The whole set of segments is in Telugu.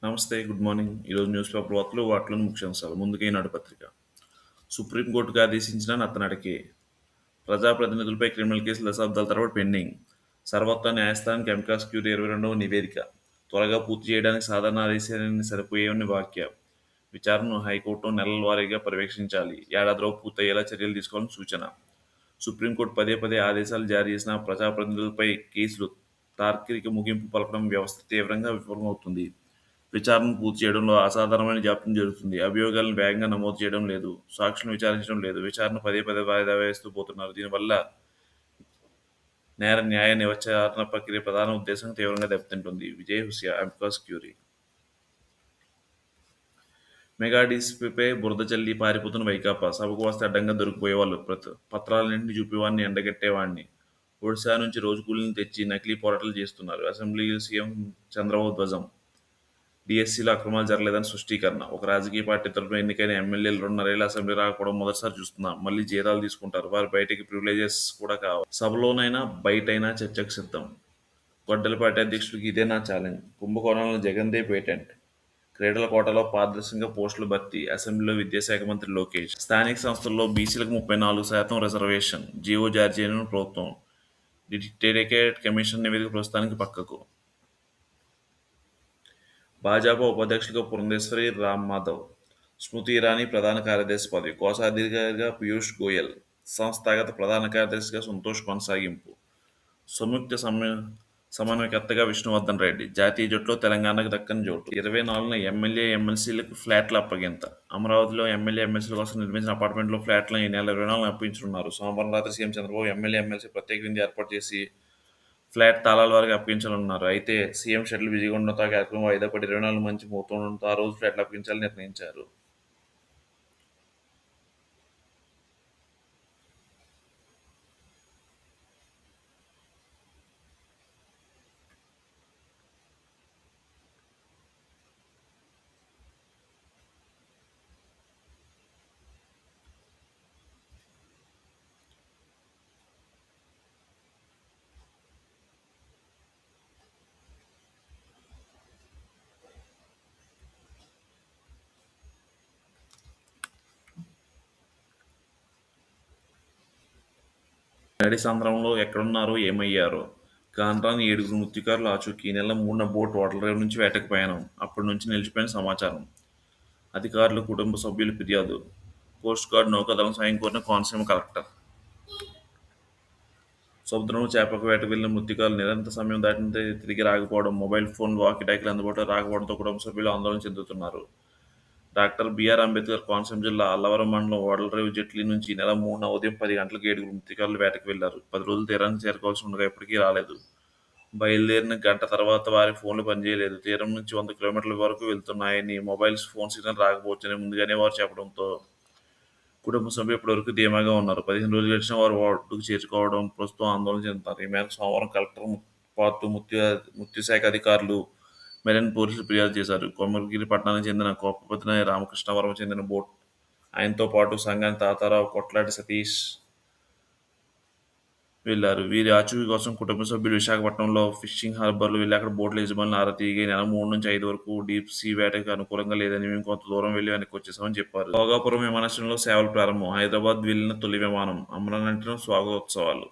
నమస్తే. Good morning. ఈరోజు న్యూస్ పేపర్ వార్తల్లోని ముఖ్యాంశాలు. ముందుగా ఈనాడు పత్రిక. సుప్రీంకోర్టుకు ఆదేశించిన నత్తనడకే. ప్రజాప్రతినిధులపై క్రిమినల్ కేసులు దశాబ్దాల తరబడి పెండింగ్. సర్వోత్తర న్యాయస్థానానికి అమికస్ క్యూరీ 22వ నివేదిక. త్వరగా పూర్తి చేయడానికి సాధారణ ఆదేశాలన్నీ సరిపోయేవని వ్యాఖ్య. విచారణను హైకోర్టు నెలల వారీగా పర్యవేక్షించాలి. ఏడాదిలోపు పూర్తయ్యేలా చర్యలు తీసుకోవాలని సూచన. సుప్రీంకోర్టు పదే పదే ఆదేశాలు జారీ చేసిన ప్రజాప్రతినిధులపై కేసులు తార్కిక ముగింపు పలకడం వ్యవస్థ తీవ్రంగా విఫలమవుతుంది. విచారణను పూర్తి చేయడంలో అసాధారణమైన జాప్యం జరుగుతుంది. అభియోగాలను వేగంగా నమోదు చేయడం లేదు. సాక్షులను విచారించడం లేదు. విచారణ పదే పదే వాయిదా వేస్తూ పోతున్నారు. దీనివల్ల న్యాయ విచారణ ప్రక్రియ ప్రధాన ఉద్దేశం తీవ్రంగా దెబ్బతింటుంది. విజయ్ హుస్యా, అమికస్ క్యూరీ. మెగా డీసీపీపై బురద చల్లి పారిపోతున్న వైకాపా. సభకు వస్తే అడ్డంగా దొరికిపోయేవాళ్ళు. పత్రాలన్నింటినీ చూపేవాడిని, ఎండగట్టేవాడిని. ఒడిశా నుంచి రోజు కూలీని తెచ్చి నకిలీ పోరాటాలు చేస్తున్నారు. అసెంబ్లీలో సీఎం చంద్రబాబు ధ్వజం. డీఎస్సీలో అక్రమాలు జరగలేదని స్పష్టీకరణ. ఒక రాజకీయ పార్టీ తరఫున ఎన్నికైన ఎమ్మెల్యేలు 2.5 ఏళ్ల అసెంబ్లీ రాకపోవడం మొదటిసారి చూస్తున్నాం. మళ్లీ జీతాలు తీసుకుంటారు. వారి బయటికి ప్రివిలేజెస్ కూడా కావాలి. సభలోనైనా బయటైనా చర్చకు సిద్ధం. గొడ్డలి పార్టీ అధ్యక్షుడికి ఇదే నా ఛాలెంజ్. కుంభకోణంలో జగన్దే పేటెంట్. క్రీడల కోటాలో పారదర్శకంగా పోస్టుల భర్తీ. అసెంబ్లీలో విద్యాశాఖ మంత్రి లోకేష్. స్థానిక సంస్థల్లో బీసీలకు 34% రిజర్వేషన్. జీవో జారీ చేయనున్న ప్రభుత్వం. డెడికేటెడ్ కమిషన్ నివేదిక ప్రస్తుతానికి పక్కకు. భాజపా ఉపాధ్యక్షులుగా పురంధేశ్వరి రామ్మాధవ్. స్మృతి ఇరానీ ప్రధాన కార్యదర్శి పదవి. కోశాధికారిగా పీయూష్ గోయల్. సంస్థాగత ప్రధాన కార్యదర్శిగా సంతోష్ కొనసాగింపు. సంయుక్త సమన్వయకర్తగా విష్ణువర్ధన్ రెడ్డి. జాతీయ జట్టులో తెలంగాణకు దక్కని చోటు. 24న ఎమ్మెల్యే ఎమ్మెల్సీలకు ఫ్లాట్ల అప్పగింత. అమరావతిలో ఎమ్మెల్యే ఎమ్మెల్సీల కోసం నిర్మించిన అపార్ట్మెంట్లో ఫ్లాట్లను ఈ నెల 24న అప్పగించనున్నారు. సోమవారం రాత్రి సీఎం చంద్రబాబు ఎమ్మెల్యే ఎమ్మెల్సీ ప్రత్యేక విందు ఏర్పాటు చేసి ఫ్లాట్ తాళాల వారికి అప్పగించాలన్నారు. అయితే సీఎం షెడ్యూల్ బిజీగా ఉండడంతో ఆ కార్యక్రమం వాయిదా పడి 24 మంచి ముహూర్తం ఉండడంతో ఆ రోజు ఫ్లాట్లు అప్పగించాలని నిర్ణయించారు. నడిసంద్రంలో ఎక్కడున్నారో ఏమయ్యారో కానరాని 7 మృత్యుకారులు ఆచూకీ. ఈ నెల 3న బోట్ ఓడరేవు నుంచి వేటకు ప్రయాణం. అప్పటి నుంచి నిలిచిపోయిన సమాచారం. అధికారులు, కుటుంబ సభ్యులు ఫిర్యాదు. కోస్ట్ గార్డ్ నౌకాదళం సాయం కోరిన కోనసీమ కలెక్టర్. సముద్రంలో చేపలకు వేటకు వెళ్లిన మృత్యుకారులు నిరంతర సమయం దాటిన తిరిగి రాకపోవడం, మొబైల్ ఫోన్, వాకీ-టాకీలు అందుబాటులో రాకపోవడంతో కుటుంబ సభ్యులు ఆందోళన చెందుతున్నారు. డాక్టర్ బీఆర్ అంబేద్కర్ కోనసీమ జిల్లా అల్లవరం మండలం ఓడలరేవు జెట్లీ నుంచి ఈ నెల 3న ఉదయం 10 గంటలకు 7 మృత్యుకారులు వేటకు వెళ్లారు. 10 రోజులు తీరానికి చేరుకోవాల్సి ఉండగా ఇప్పటికీ రాలేదు. బయలుదేరిన గంట తర్వాత వారి ఫోన్లు పనిచేయలేదు. తీరం నుంచి 100 కిలోమీటర్ల వరకు వెళ్తున్నాయని, మొబైల్ ఫోన్ సిగ్నల్ రాకపోవచ్చని ముందుగానే వారు చెప్పడంతో కుటుంబ సభ్యులు ఇప్పటివరకు ధీమాగా ఉన్నారు. 15 రోజులు గడిచినా వారు ఒడ్డుకు చేరుకోవడం ప్రస్తుతం ఆందోళన చెందుతున్నారు. ఈ మేరకు సోమవారం కలెక్టర్ పాటు మత్స్యశాఖ అధికారులు మెరైన్ పోలీసులు ఫిర్యాదు చేశారు. కొమరగిరి పట్టణానికి చెందిన కోపపతిన రామకృష్ణవరం చెందిన బోట్ ఆయనతో పాటు సంగాని తాతారావు, కొట్లాటి సతీష్ వెళ్లారు. వీరి ఆచూకీ కోసం కుటుంబ సభ్యులు విశాఖపట్నంలో ఫిషింగ్ హార్బర్లు వెళ్లి అక్కడ బోట్ల యజమానులు ఆరా తీయగా ఈ నెల 3 నుంచి 5 వరకు డీప్ సీ వేటకు అనుకూలంగా లేదని, మేము కొంత దూరం వెళ్లి వెనక్కి వచ్చేశామని చెప్పారు. భోగాపురం విమానాశ్రయంలో సేవలు ప్రారంభం. హైదరాబాద్ వెళ్లిన తొలి విమానం. అమరనాథం స్వాగతోత్సవాలు.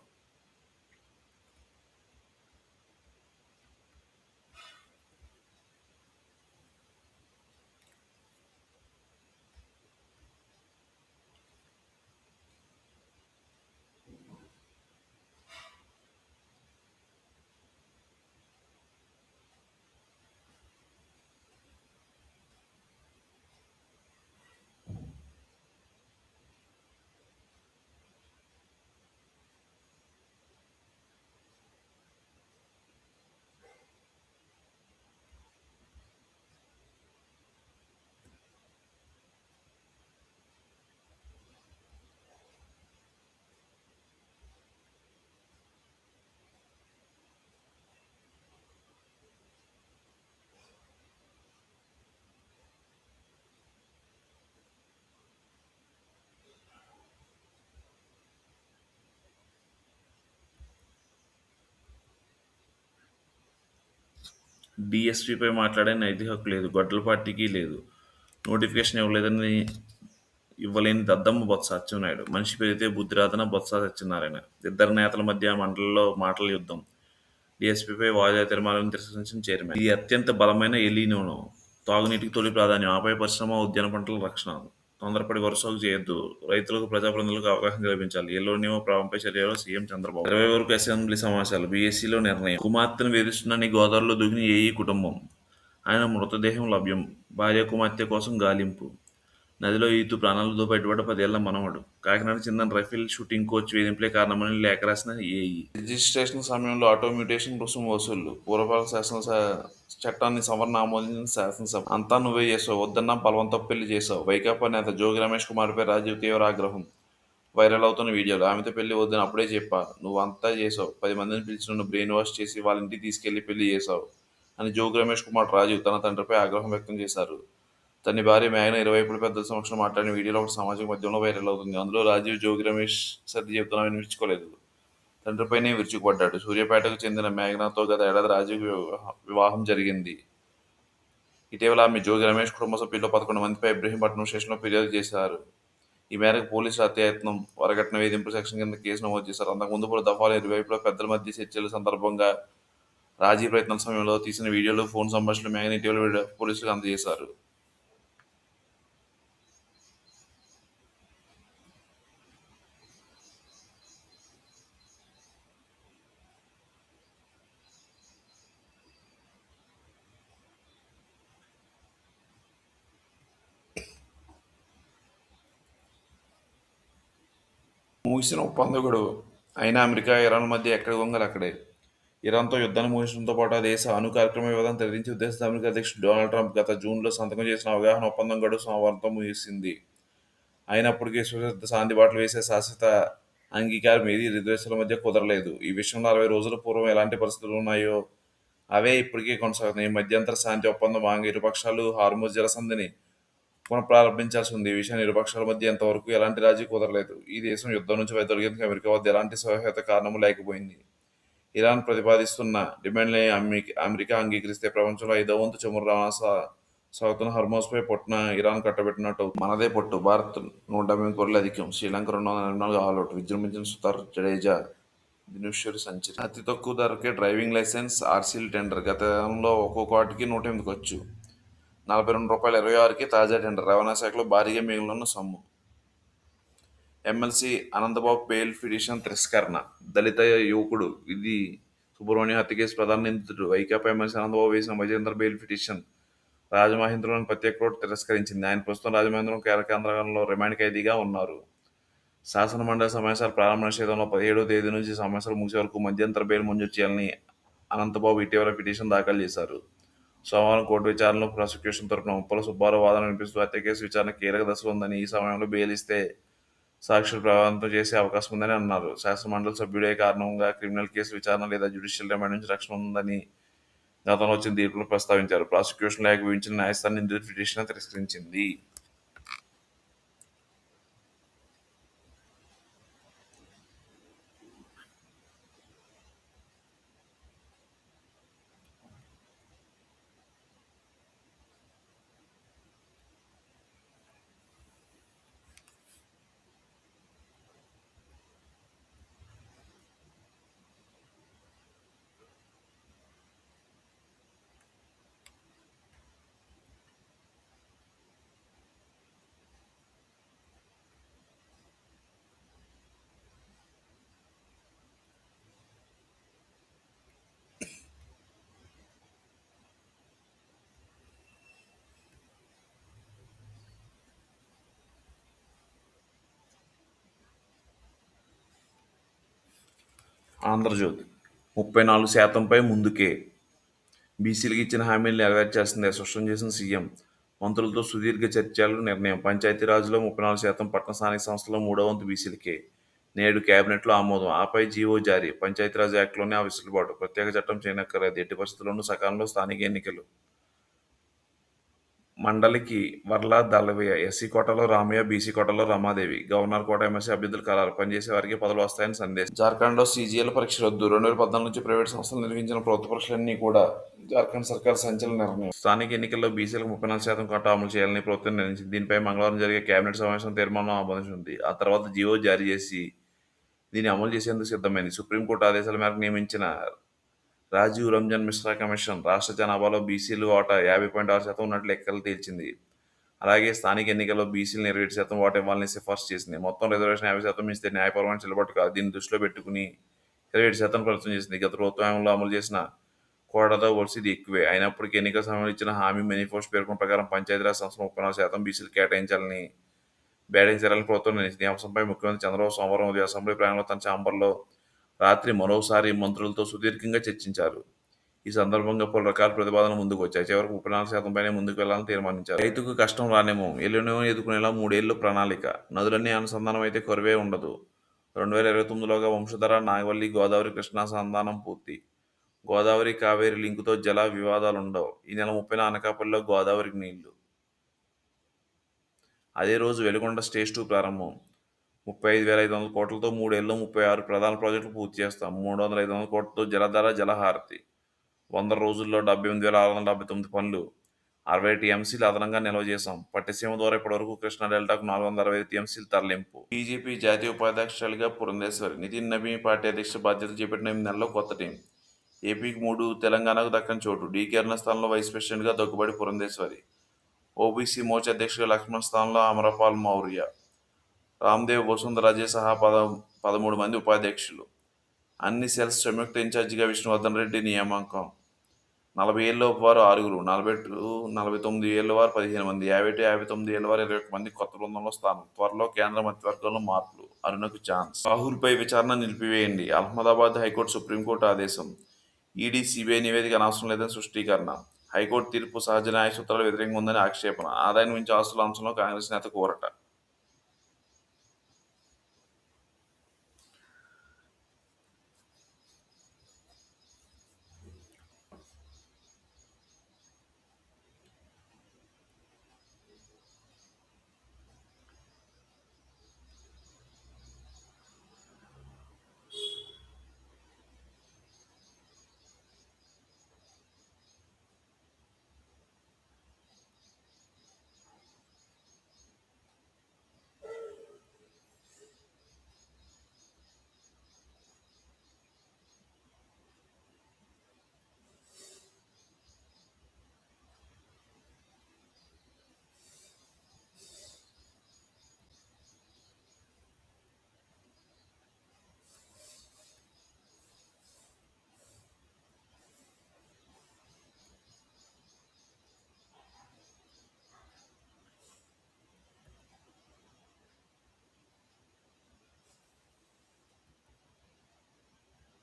డీఎస్పీపై మాట్లాడే నైతిక హక్కు లేదు. గొడ్డల పార్టీకి లేదు. నోటిఫికేషన్ ఇవ్వలేని దద్దమ్మ బొత్స సత్యనారాయణ. మనిషి పెరిగితే బుద్ధి రాదన్న బొత్స సత్యనారాయణ. ఇద్దరు నేతల మధ్య మండలిలో మాటల యుద్ధం. డీఎస్పీపై వాయుదా తీర్మానాలను తిరస్కరించిన చైర్మన్. ఇది అత్యంత బలమైన ఎలీనోనో. తాగునీటికి తొలి ప్రాధాన్యం. ఆపై పరిశ్రమ, ఉద్యాన పంటల రక్షణ. తొందరపడి వరుస సాగు చేయొద్దు. రైతులకు, ప్రజాప్రతినిధులకు అవగాహన కల్పించాలి. ఎల్లోనిమో ప్రభావంపై చర్యలో సీఎం చంద్రబాబు. 20 వరకు అసెంబ్లీ సమావేశాలు. బీఎస్సీలో నిర్ణయం. కుమార్తెను వేధిస్తున్న గోదావరిలో దూకిన ఏఈ కుటుంబం. ఆయన మృతదేహం లభ్యం. భార్య, కుమార్తె కోసం గాలింపు. నదిలో ఈతూ ప్రాణాలతో బయటపడ్డ 10 ఏళ్ల మనవడు. కాకినాడకు చెందిన రైఫిల్ షూటింగ్ కోచ్ వేధింపులే కారణమని లేఖ రాసిన ఏఈ. రిజిస్ట్రేషన్ సమయంలో ఆటో మ్యూటేషన్ రుసుము వసూళ్లు. పూర్వపాలక చట్టాన్ని సవరణ ఆమోదించిన శాసనసభ. అంతా నువ్వే చేసావు, వద్దన్నా బలవంతపు పెళ్లి చేసావు. వైకాపా నేత జోగి రమేష్ కుమార్పై రాజీవ్ తీవ్ర ఆగ్రహం. వైరల్ అవుతున్న వీడియోలు. ఆమెతో పెళ్లి వద్దని అప్పుడే చెప్పా. నువ్వు అంతా చేసావు. 10 మందిని పిలిచి నన్ను బ్రెయిన్ వాష్ చేసి వాళ్ళ ఇంటికి తీసుకెళ్లి పెళ్లి చేసావు అని జోగి రమేష్ కుమార్ రాజీవ్ తన తండ్రిపై ఆగ్రహం వ్యక్తం చేశారు. తన భార్య మేఘన ఇరువైపుల పెద్దల సమక్షంలో మాట్లాడిన వీడియోలో ఒకటి సామాజిక మాధ్యమంలో వైరల్ అవుతుంది. అందులో రాజీవ్ జోగి రమేష్ సర్ది చెబుతున్నా వినిపించుకోలేదు. తండ్రిపైనే విరుచుకుపడ్డాడు. సూర్యాపేటకు చెందిన మేఘనతో గత ఏడాది రాజీవ్ వివాహం జరిగింది. ఇటీవల ఆమె జోగి రమేష్ కుటుంబ సభ్యుల్లో 11 మందిపై ఇబ్రహీంపట్నం స్టేషన్లో ఫిర్యాదు చేశారు. ఈ మేరకు పోలీసులు హత్యాయత్నం, వరకట్న వేధింపు సెక్షన్ కింద కేసు నమోదు చేశారు. అంతకుముందు పలు దఫాలు ఇరువైపుల పెద్దల మధ్య చర్చల సందర్భంగా రాజీ ప్రయత్నాల సమయంలో తీసిన వీడియోలు, ఫోన్ సంభాషణలు మేఘన ఇటీవల పోలీసులకు అందజేశారు. ముగిసిన ఒప్పంద గడువు. అయినా అమెరికా, ఇరాన్ మధ్య ఎక్కడి గొంగలు అక్కడే. ఇరాన్తో యుద్ధాన్ని ముగించడంతో పాటు ఆ దేశ అణు కార్యక్రమ వ్యవధిని తరలించే ఉద్దేశంతో అమెరికా అధ్యక్షుడు డొనాల్డ్ ట్రంప్ గత జూన్లో సంతకం చేసిన అవగాహన ఒప్పందం గడువు సోమవారంతో ముగిసింది. అయినప్పటికీ సుశబ్ద శాంతి బాటలు వేసే శాశ్వత అంగీకారం ఏది ఇరు దేశాల మధ్య కుదరలేదు. ఈ విషయంలో 60 రోజుల పూర్వం ఎలాంటి పరిస్థితులు ఉన్నాయో అవే ఇప్పటికీ కొనసాగుతున్నాయి. ఈ మధ్యంతర శాంతి ఒప్పందం భాగంగా ఇరుపక్షాలు హార్ముజ్ జలసంధిని పునఃప్రారంభించాల్సి ఉంది. ఈ విషయాన్ని ఇరుపక్షాల మధ్య ఇంతవరకు ఎలాంటి రాజీ కుదరలేదు. ఈ దేశం యుద్ధం నుంచి వైదొలిగేందుకు అమెరికా వద్ద ఎలాంటి సహేతుక కారణమూ లేకపోయింది. ఇరాన్ ప్రతిపాదిస్తున్న డిమాండ్లని అమెరికా అంగీకరిస్తే ప్రపంచంలో 5వ వంతు చమురు రవాణా సాగుతున్న హర్మోజ్పై పొట్టున ఇరాన్ కట్టబెట్టినట్టు అవుతుంది. మనదే పొట్టు. భారత్ 180 కోట్ల అధికం. శ్రీలంక 244 ఆల్అవుట్. విజృంభించిన సుతార్ జడేజా దినేశ్వరి సెంచరీ. అతి తక్కువ ధరకే డ్రైవింగ్ లైసెన్స్ ఆర్సీలు టెండర్. గతంలో ఒక్కొక్క వాటికి 108 ఖర్చు. ₹42.26కి తాజా టెండర్. రవాణా శాఖలో భారీగా మిగిలిన సొమ్ము. ఎమ్మెల్సీ అనంతబాబు బెయిల్ పిటిషన్ తిరస్కరణ. దళిత యువకుడు ఇది సుబ్రహ్మణ్యం హత్య కేసు ప్రధాన నిందితుడు వైకాపా ఎమ్మెల్సీ అనంతబాబు వేసిన మధ్యంతర బెయిల్ పిటిషన్ రాజమహేంద్రలోని ప్రత్యేక కోర్టు తిరస్కరించింది. ఆయన ప్రస్తుతం రాజమహేంద్రం కేంద్రంలో రిమాండ్ ఖైదీగా ఉన్నారు. శాసనమండలి సమావేశాల ప్రారంభ నిషేధంలో 17వ తేదీ నుంచి సమావేశాలు ముగిసే వరకు మధ్యంతర బెయిల్ మంజూరు చేయాలని అనంతబాబు ఇటీవల పిటిషన్ దాఖలు చేశారు. సోమవారం కోర్టు విచారణలో ప్రాసిక్యూషన్ తరపున ఉప్పల సుబ్బారావు వాదన వినిపిస్తూ హత్య కేసు విచారణ కీలక దశలో ఉందని, ఈ సమయంలో బెయిల్ ఇస్తే సాక్షులు ప్రభావితం చేసే అవకాశం ఉందని అన్నారు. శాసనమండలి సభ్యుడే కారణంగా క్రిమినల్ కేసు విచారణ లేదా జ్యుడిషియల్ రిమాండ్ నుంచి రక్షణ ఉందని గతంలో వచ్చిన తీర్పులో ప్రస్తావించారు. ప్రాసిక్యూషన్ ఏకీభవించిన న్యాయస్థానం నిందితుడి పిటిషన్ తిరస్కరించింది. ఆంధ్రజ్యోతి 34% ముందుకే బీసీలకు ఇచ్చిన హామీలు నెరవేర్చేస్తుందే స్పష్టం చేసిన సీఎం. మంత్రులతో సుదీర్ఘ చర్చలు నిర్ణయం. పంచాయతీరాజ్లో 34%, పట్టణ స్థానిక సంస్థల్లో 3వ వంతు బీసీలకే. నేడు కేబినెట్లో ఆమోదం. ఆపై జీవో జారీ. పంచాయతీరాజ్ యాక్ట్లోనే ఆ వెసులుబాటు. ప్రత్యేక చట్టం చేయనక్కర్లేదు. ఎట్టి పరిస్థితుల్లోనూ సకాలంలో స్థానిక ఎన్నికలు. మండలికి వర్ల దళవయ్య, ఎస్సీ కోటాలో రామయ్య, బీసీ కోటాలో రమాదేవి, గవర్నర్ కోట ఎమ్మెల్సీ అభ్యర్థులు ఖరారు, పనిచేసే వారికి పదవులు వస్తాయని సందేశం. జార్ఖండ్లో సీజీఎల్ పరీక్ష రద్దు, 2014 నుంచి ప్రైవేట్ సంస్థలు నిర్వహించిన ప్రభుత్వ పరీక్షలన్నీ కూడా జార్ఖండ్ సర్కార్ సంచలన నిర్ణయం. స్థానిక ఎన్నికల్లో బీసీలకు 34% కోటా అమలు చేయాలని ప్రభుత్వం నిర్ణయించింది. దీనిపై మంగళవారం జరిగే కేబినెట్ సమావేశం తీర్మానం ఆమోదించింది. ఆ తర్వాత జీవో జారీ చేసి దీన్ని అమలు చేసేందుకు సిద్ధమైంది. సుప్రీంకోర్టు ఆదేశాల మేరకు నియమించిన రాజీవ్ రంజన్ మిశ్రా కమిషన్ రాష్ట్ర జనాభాలో బీసీలు వాటా 50.6% ఉన్నట్లు లెక్కలు తేల్చింది. అలాగే స్థానిక ఎన్నికల్లో బీసీలను 27% ఓటు ఇవ్వాలని సిఫార్సు చేసింది. మొత్తం రిజర్వేషన్ 50% మించితే న్యాయపరమైన చెల్లుబాటు కాదు. దీన్ని దృష్టిలో పెట్టుకుని 27% ప్రభుత్వం చేసింది. గత ప్రభుత్వంలో అమలు చేసిన కోటాతో పోల్చి ఇది ఎక్కువే. అయినప్పటికీ ఎన్నికల సమయంలో ఇచ్చిన హామీ మేనిఫెస్టో పేర్కొన్న ప్రకారం పంచాయతీరాజ్ సంస్థలు 34% బీసీలు కేటాయించాలని బ్యాటింగ్ చేయాలని ప్రభుత్వం నిర్ణయించింది. ఈ అంశంపై ముఖ్యమంత్రి చంద్రబాబు సోమవారం ఉదయం అసెంబ్లీ ప్రాంగణంలో తన ఛాంబర్లో రాత్రి మరోసారి మంత్రులతో సుదీర్ఘంగా చర్చించారు. ఈ సందర్భంగా పలు రకాల ప్రతిపాదనలు ముందుకు వచ్చాయి. చివరకు 34% పైనే ముందుకు వెళ్లాలని తీర్మానించారు. రైతుకు కష్టం రానేమో, ఎల్లునేమో ఎదుర్కొనేలా 3 ఏళ్లు ప్రణాళిక. నదులన్నీ అనుసంధానం అయితే కరువే ఉండదు. 2029లోగా వంశధార, నాగవల్లి, గోదావరి, కృష్ణా సంధానం పూర్తి. గోదావరి కావేరి లింకుతో జల వివాదాలుండవు. ఈ నెల 30న అనకాపల్లిలో గోదావరికి నీళ్లు. అదే రోజు వెలిగొండ స్టేజ్ 2 ప్రారంభం. 35,500 కోట్లతో 3 ఏళ్లలో 36 ప్రధాన ప్రాజెక్టులు పూర్తి చేస్తాం. 300-500 కోట్లతో జలధార, జలహారతి. 100 రోజుల్లో 78,679 పనులు. 60 టీఎంసీలు అదనంగా నిల్వ చేశాం. పట్టిసీమ ద్వారా ఇప్పటివరకు కృష్ణా డెల్టాకు 465 టీఎంసీలు తరలింపు. బీజేపీ జాతీయ ఉపాధ్యక్షురాలిగా పురంధేశ్వరి. నితిన్ నబీ పార్టీ అధ్యక్ష బాధ్యతలు చేపట్టిన 8 నెలల్లో కొత్త టీం. ఏపీకి 3, తెలంగాణకు దక్కని చోటు. డీకే అరుణ స్థానంలో వైస్ ప్రెసిడెంట్గా దగ్గుబాటి పురంధేశ్వరి. ఓబీసీ మోర్చా అధ్యక్షుడిగా లక్ష్మణ్ స్థానంలో అమరపాల్ మౌర్య. రామ్దేవ్, వసుంధరాజే సహా 13 మంది ఉపాధ్యక్షులు. అన్ని సెల్స్ సంయుక్త ఇన్ఛార్జిగా విష్ణువర్ధన్ రెడ్డి నియామకం. 40 ఏళ్లలోపు వారు 6, 40-49 ఏళ్ల వారు 15 మంది, 50-59 ఏళ్ల వారు 21 మంది కొత్త బృందంలో స్థానం. త్వరలో కేంద్ర మంత్రివర్గంలో మార్పులు, అరుణకు ఛాన్స్. రాహుల్పై విచారణ నిలిపివేయండి, అలహాబాద్ హైకోర్టు సుప్రీంకోర్టు ఆదేశం. ఈడీ, సీబీఐ నివేదిక అనవసరం లేదని స్పష్టీకరణ. హైకోర్టు తీర్పు సహజ న్యాయ సూత్రాలు వ్యతిరేకంగా ఉందని ఆక్షేపణ. ఆదాయం నుంచి ఆస్తుల అంశంలో కాంగ్రెస్ నేత కోరట.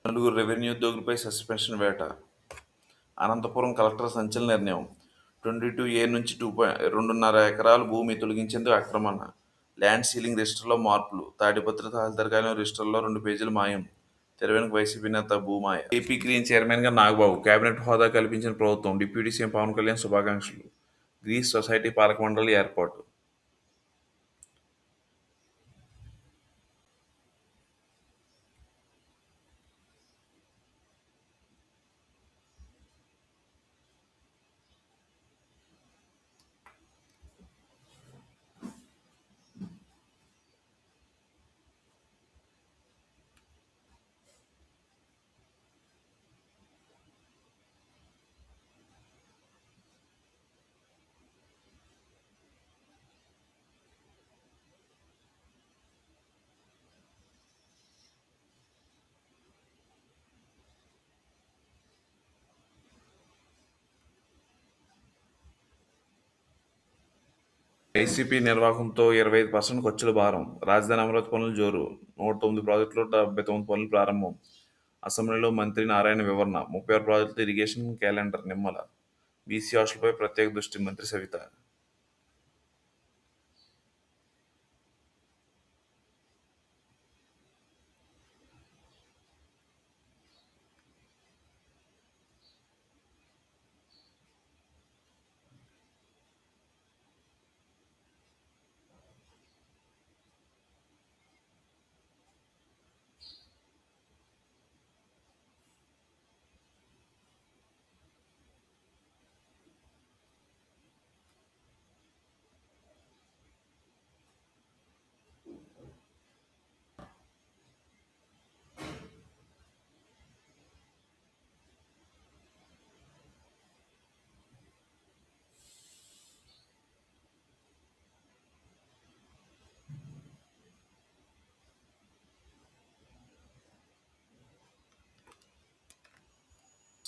నలుగురు రెవెన్యూ ఉద్యోగులపై సస్పెన్షన్ వేట. అనంతపురం కలెక్టర్ సంచలన నిర్ణయం. 22A నుంచి 2.5 ఎకరాల భూమి తొలగించేందుకు ఆక్రమణ. ల్యాండ్ సీలింగ్ రిజిస్టర్లో మార్పులు. తాడిపత్రి తహసీల్దార్ 2 పేజీలు మాయం. తెరవెనుక వైసీపీ నేత భూమాయ. ఏపీ గ్రీన్ చైర్మన్గా నాగబాబు. కేబినెట్ హోదా కల్పించిన ప్రభుత్వం. డిప్యూటీ సీఎం పవన్ కళ్యాణ్ శుభాకాంక్షలు. గ్రీస్ సొసైటీ పాలక మండలి ఏర్పాటు. వైసీపీ నిర్వాహకంతో 25% ఖర్చుల భారం. రాజధాని అమరావతి పనులు జోరు. 109 ప్రాజెక్టుల్లో 79 పనులు ప్రారంభం. అసెంబ్లీలో మంత్రి నారాయణ వివరణ. 36 ప్రాజెక్టులతో ఇరిగేషన్ క్యాలెండర్. నిమ్మల. బీసీ హాస్టల్పై ప్రత్యేక దృష్టి, మంత్రి సవిత.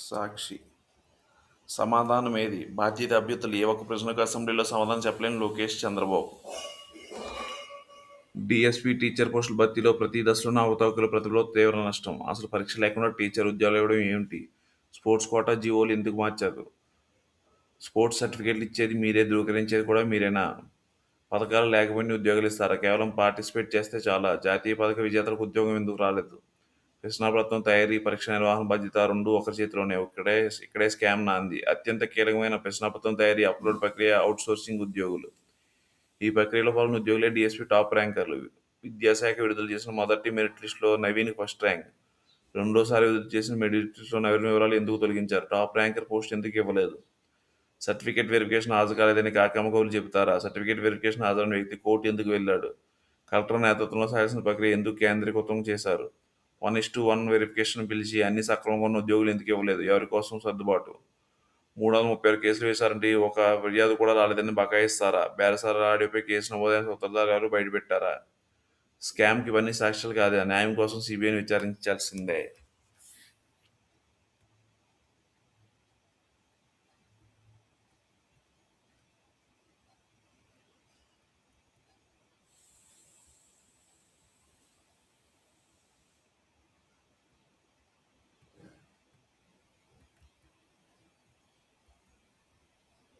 సాక్షి. సమాధానం ఏది? బాధ్యత అభ్యర్థులు ఏ ఒక్క ప్రశ్నకు అసెంబ్లీలో సమాధానం చెప్పలేని లోకేష్ చంద్రబాబు. డిఎస్పీ టీచర్ పోస్టుల భర్తీలో ప్రతి దశలోనూ అవకతవకలు, ప్రతిభలో తీవ్ర నష్టం. అసలు పరీక్ష లేకుండా టీచర్ ఉద్యోగాలు ఇవ్వడం ఏమిటి? స్పోర్ట్స్ కోటా జీవోలు ఎందుకు మార్చారు? స్పోర్ట్స్ సర్టిఫికేట్లు ఇచ్చేది మీరే, ధృవీకరించేది కూడా మీరేనా? పథకాలు లేకపోయినా ఉద్యోగాలు ఇస్తారా? కేవలం పార్టిసిపేట్ చేస్తే చాలా? జాతీయ పథక విజేతలకు ఉద్యోగం ఎందుకు రాలేదు? ప్రశ్నాపత్రం తయారీ, పరీక్ష నిర్వహణ బాధ్యత రెండూ ఒకరి చేతిలోనే. ఇక్కడే స్కామ్ నాంది. అత్యంత కీలకమైన ప్రశ్నాపత్రం తయారీ, అప్లోడ్ ప్రక్రియ అవుట్సోర్సింగ్ ఉద్యోగులు. ఈ ప్రక్రియలో పాల్గొన్న ఉద్యోగులే డీఎస్పీ టాప్ ర్యాంకర్లు. విద్యాశాఖ విడుదల చేసిన మొదటి మెరిట్ లిస్టులో నవీన్కి ఫస్ట్ ర్యాంక్. రెండోసారి విడుదల చేసిన మెరిట్ లిస్టులో నవీన్ వివరాలు ఎందుకు తొలగించారు? టాప్ ర్యాంకర్ పోస్ట్ ఎందుకు ఇవ్వలేదు? సర్టిఫికేట్ వెరిఫికేషన్ హాజరు కాలేదని కాకమ్మ కబుర్లు చెబుతారా? సర్టిఫికేట్ వెరిఫికేషన్ హాజరైన వ్యక్తి కోర్టు ఎందుకు వెళ్ళాడు? కలెక్టర్ నేతృత్వంలో సాగాల్సిన ప్రక్రియ ఎందుకు కేంద్రీకృతం చేశారు? 1:1 వెరిఫికేషన్ పిలిచి అన్ని సక్రమంగా ఉన్న ఉద్యోగులు ఎందుకు ఇవ్వలేదు? ఎవరి కోసం సర్దుబాటు? 336 కేసులు వేశారంటే ఒక ఫిర్యాదు కూడా రాలేదని బకాయిస్తారా? బేరసారాల ఆడియోపై కేసు నమోదైన సూత్రధారులు ఎవరు బయటపెట్టారా? స్కామ్కి ఇవన్నీ సాక్ష్యాలు కాదా? న్యాయం కోసం సిబిఐని విచారించాల్సిందే.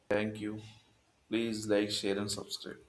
Thank you. Please like, share and subscribe.